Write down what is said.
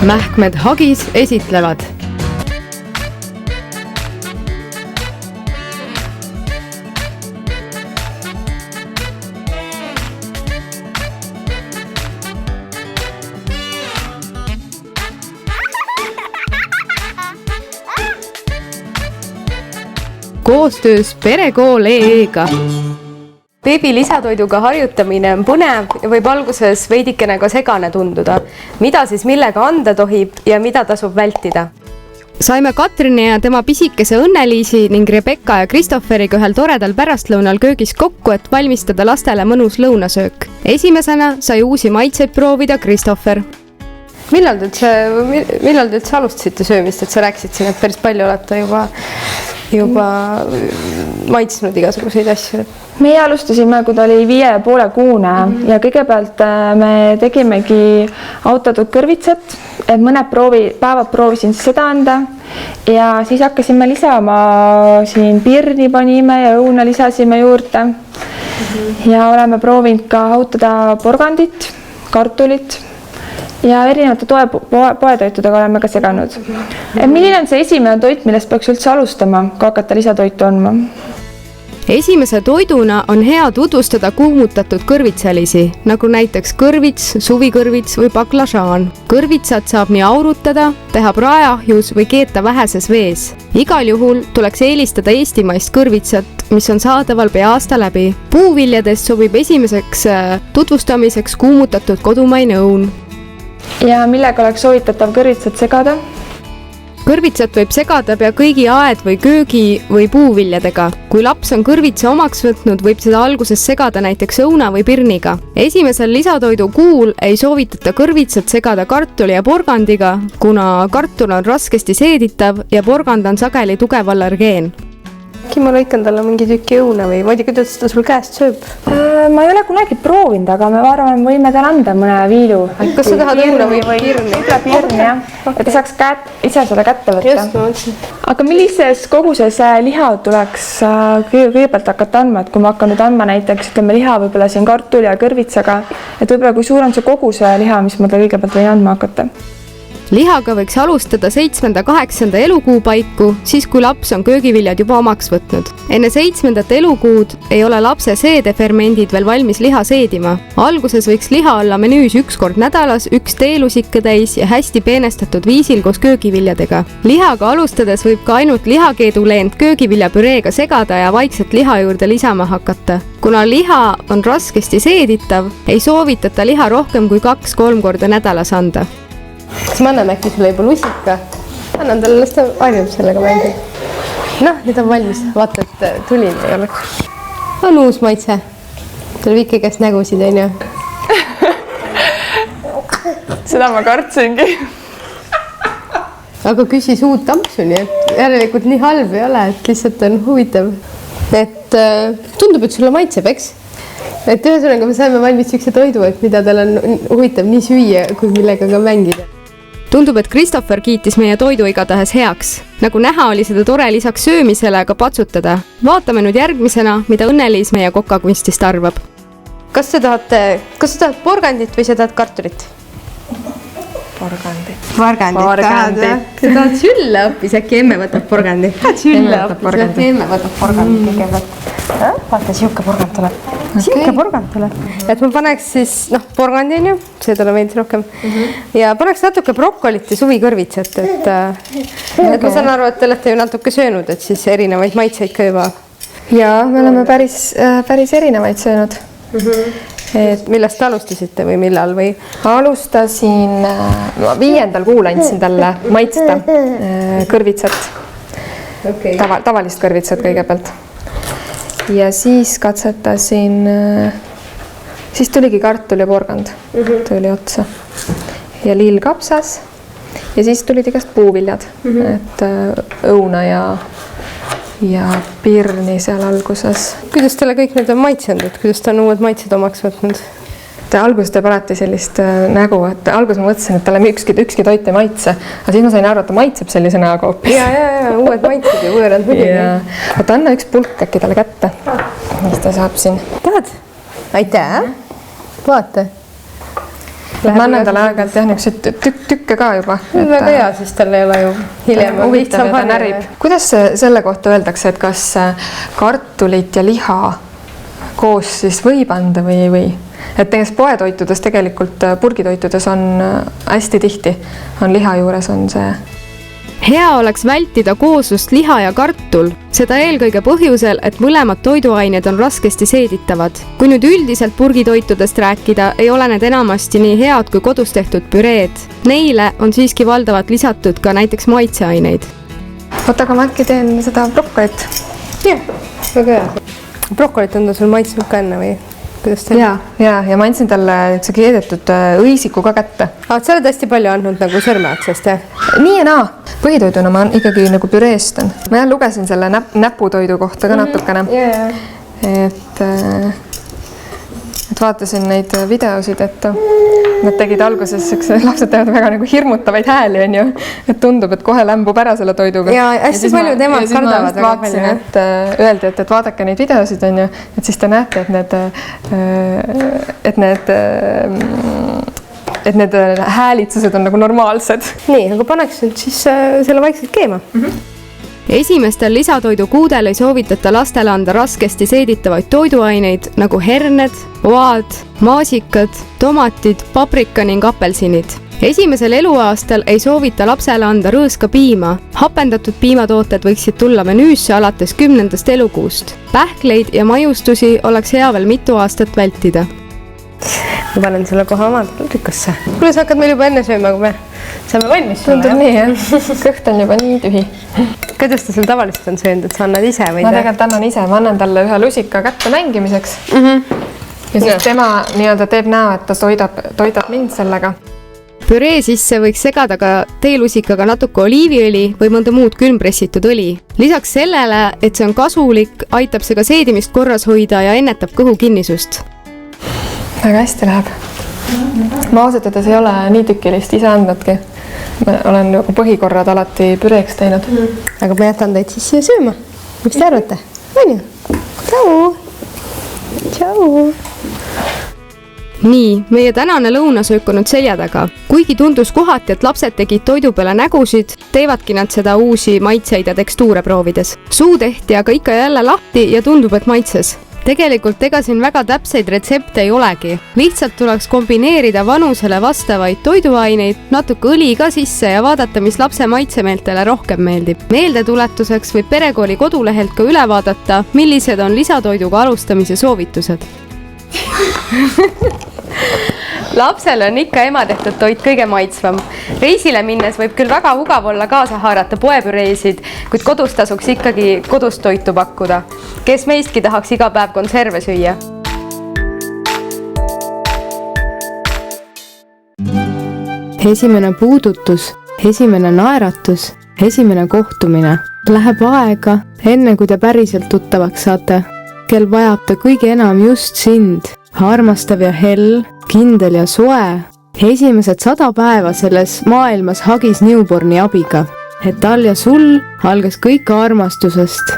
Mähkmed Hagis esitlevad koostöös Perekool EE-ga. Beebi lisatoiduga harjutamine on põnev ja võib alguses veidikene ka segane tunduda. Mida siis millega anda tohib ja mida tasub vältida? Saime Katrini ja tema pisikese Õnneliisi ning Rebecca ja Kristofferiga ühel toredal pärastlõunal köögis kokku, et valmistada lastele mõnus lõunasöök. Esimesena sai uusi maitseid proovida Kristoffer. Millal te üldse alustasite söömist, et sa rääkisid siin, et päris palju olete juba maitsnud igasuguseid asju? Meie alustasime, kui ta oli 5,5-kuune ja kõigepealt me tegimegi autotud kõrvitsat, et mõned päevad proovisin seda anda ja siis hakkasime lisama siin pirni panime ja õuna lisasime juurde ja oleme proovinud ka autada porgandit, kartulit ja erinevate poetoitudega oleme ka seganud. Milline on see esimene toit, millest peaks üldse alustama, kui hakata lisatoitu andma? Esimese toiduna on hea tutvustada kuumutatud kõrvitsalisi, nagu näiteks kõrvits, suvikõrvits või baklažaan. Kõrvitsat saab nii aurutada, teha praeahjus või keeta väheses vees. Igal juhul tuleks eelistada eestimaist kõrvitsat, mis on saadaval pea aasta läbi. Puuviljadest sobib esimeseks tutvustamiseks kuumutatud kodumaine õun. Ja millega oleks soovitatav kõrvitsat segada? Kõrvitsat võib segada pea kõigi aed või köögi või puuviljadega. Kui laps on kõrvitsa omaks võtnud, võib seda alguses segada näiteks õuna või pirniga. Esimesel lisatoidu kuul ei soovitata kõrvitsat segada kartuli ja porgandiga, kuna kartul on raskesti seeditav ja porgand on sageli tugev allergeen. Äkki ma lõikan talle mingi tükki õuna või ma ei tea, kuidas ta sul käest sööb? Ma ei ole kunagi proovinud, aga me arvan, võime talle anda mõne viilu. Kas sa tahad õuna või pirni? Pirni, jah. Et ta saaks ise selle kätte võtta. Just, ma mõtlesin. Aga millises koguses liha tuleks kõigepealt hakata andma? Et kui ma hakkan nüüd andma näiteks liha võib-olla siin kartuli ja kõrvitsaga, et võib-olla kui suur on see koguse liha, mis ma ta kõigepealt võin andma hakata? Lihaga võiks alustada 7.–8. elukuu paiku, siis kui laps on köögiviljad juba omaks võtnud. Enne 7. elukuud ei ole lapse seedefermendid veel valmis liha seedima. Alguses võiks liha olla menüüs 1 kord nädalas, 1 teelusikka täis ja hästi peenestatud viisil koos köögiviljadega. Lihaga alustades võib ka ainult lihakeeduleent köögiviljapüreega segada ja vaikselt liha juurde lisama hakata. Kuna liha on raskesti seeditav, ei soovitata liha rohkem kui 2-3 korda nädalas anda. Kas me anname äkki sulle juba lusika? Annan talle, las ta harjub sellega mängida. Noh, nüüd on valmis. Vaata, et tulin ei oleks. On uus maitse. Tuleb ikka käest nägusid, on ju? Seda ma kartsingi. Aga küsis uut ampsu, nii et järelikult nii halb ei ole, et lihtsalt on huvitav. Et tundub, et sulle maitseb, eks? Et ühesõnaga me saime valmis ükse toidu, et mida tal on huvitav nii süüa, kui millega ka mängida. Tundub, et Kristoffer kiitis meie toidu igatahes heaks. Nagu näha, oli seda tore lisaks söömisele ka patsutada. Vaatame nüüd järgmisena, mida Õnneliis meie kokakunstist arvab. Kas sa tahad porgandit või sa tahad kartulit? Porgandit. Porgandit. Sa tahad sülle hoopis, äkki emme võtab porgandit? Sülle hoopis, emme võtab porgandit kõigepealt. Vaata, siuke porgand tuleb. Siuke porgand tuleb. Et ma paneks siis, porgandi on ju, see talle meeldis rohkem. Ja paneks natuke brokolit ja suvikõrvitsat, et ma saan aru, et te olete ju natuke söönud, et siis erinevaid maitseid ka juba. Ja me oleme päris erinevaid söönud. Millest alustasite või millal või? Alustasin 5. kuul andsin talle maitsta kõrvitsat. Tavalist kõrvitsat kõigepealt. Ja siis katsetasin, siis tuligi kartul ja porgand tuli otsa ja lillkapsas ja siis tulid igast puuviljad, et õuna ja pirni seal alguses. Kuidas teile kõik need on maitsenud, kuidas ta on uued maitsed omaks võtnud? Ta alguses teeb alati sellist nägu, et alguses ma mõtlesin, et talle ükski toit ei maitse, aga siis ma sain aru, et ta maitseb sellise näoga hoopis. Ja, uued maitsed ja võõrad muidugi. Oota, anna üks pulk äkki talle kätte, mis ta saab siin. Tahad? Aitäh! vaata. Ma annan talle aeg-ajalt jah, niisuguseid tükke ka juba. Väga hea, siis tal ei ole ju hiljem huvitav ja ta närib. Kuidas selle kohta öeldakse, et kas kartulit ja liha koos siis võib anda või ei või? Et näiteks poetoitudes tegelikult purgitoitudes on hästi tihti, on liha juures on see. Hea oleks vältida kooslust liha ja kartul, seda eelkõige põhjusel, et mõlemad toiduained on raskesti seeditavad. Kui nüüd üldiselt purgitoitudest rääkida, ei ole need enamasti nii head kui kodus tehtud püreed. Neile on siiski valdavalt lisatud ka näiteks maitseaineid. Oota, aga ma äkki teen seda brokkolit. Jah, väga hea. Brokkolit on ta sul maitsnud ka enne või? Ja ma andsin talle keedetud õisiku ka kätte. Sa oled hästi palju andnud nagu sõrme otsast, jah? Nii ja naa. Põhitoiduna ma ikkagi nagu püreestan. Ma lugesin selle näputoidu kohta ka natukene. Et vaatasin neid videosid, et nad tegid alguses, lapsed teevad väga nagu hirmutavaid hääli, on ju. Et tundub, et kohe lämbub ära selle toiduga. Ja hästi palju temad kardavad väga palju. Et öeldi, et vaadake neid videosid, on ju. Et siis te näete, et need häälitsused on nagu normaalsed. Nii, aga paneks nüüd siis selle vaikselt keema. Esimestel lisatoidukuudel ei soovitata lastele anda raskesti seeditavaid toiduaineid nagu herned, oad, maasikad, tomatid, paprika ning apelsinid. Esimesel eluaastal ei soovita lapsele anda rõõska piima. Hapendatud piimatooted võiksid tulla menüüsse alates 10. elukuust. Pähkleid ja maiustusi oleks hea veel mitu aastat vältida. Ma panen selle kohe oma taldrikusse. Kuule, sa hakkad meil juba enne sööma, kui me saame valmis. Tundub nii, jah. Kõht on juba nii tühi. Kuidas ta sul tavaliselt on söönud, et sa annad ise või? Ma tegelikult annan ise. Ma annan talle ühe lusika kätte mängimiseks. Ja siis tema nii-öelda teeb näo, et ta toidab mind sellega. Püree sisse võiks segada ka teelusikaga natuke oliiviõli või mõnda muud külmpressitud õli. Lisaks sellele, et see on kasulik, aitab see ka seedimist korras hoida ja ennetab kõhu kinnisust. Väga hästi läheb. Ma ausatades ei ole nii tükilist ise andnudki. Ma olen nagu põhikorrad alati püreeks teinud. Aga ma jätan teid siis siia sööma. Mis te arvate? On ju? Tšau! Tšau! Nii, meie tänane lõunasöök on nüüd selja taga. Kuigi tundus kohati, et lapsed tegid toidu peale nägusid, teevadki nad seda uusi maitseid ja tekstuure proovides. Suu tehti aga ikka jälle lahti ja tundub, et maitses. Tegelikult ega siin väga täpseid retsepte ei olegi. Lihtsalt tuleks kombineerida vanusele vastavaid toiduaineid, natuke õli ka sisse ja vaadata, mis lapse maitsemeeltele rohkem meeldib. Meeldetuletuseks võib perekooli kodulehelt ka üle vaadata, millised on lisatoiduga alustamise soovitused. Lapsele on ikka ema tehtud toit kõige maitsvam. Reisile minnes võib küll väga mugav olla kaasa haarata poepüreesid, kuid kodus tasuks ikkagi kodust toitu pakkuda. Kes meistki tahaks iga päev konserve süüa? Esimene puudutus, esimene naeratus, esimene kohtumine. Läheb aega, enne kui te päriselt tuttavaks saate. Kel vajab ta kõige enam just sind. Armastav ja hell, kindel ja soe. Esimesed 100 päeva selles maailmas hagis newborni abiga. Et tal ja sul algas kõik armastusest.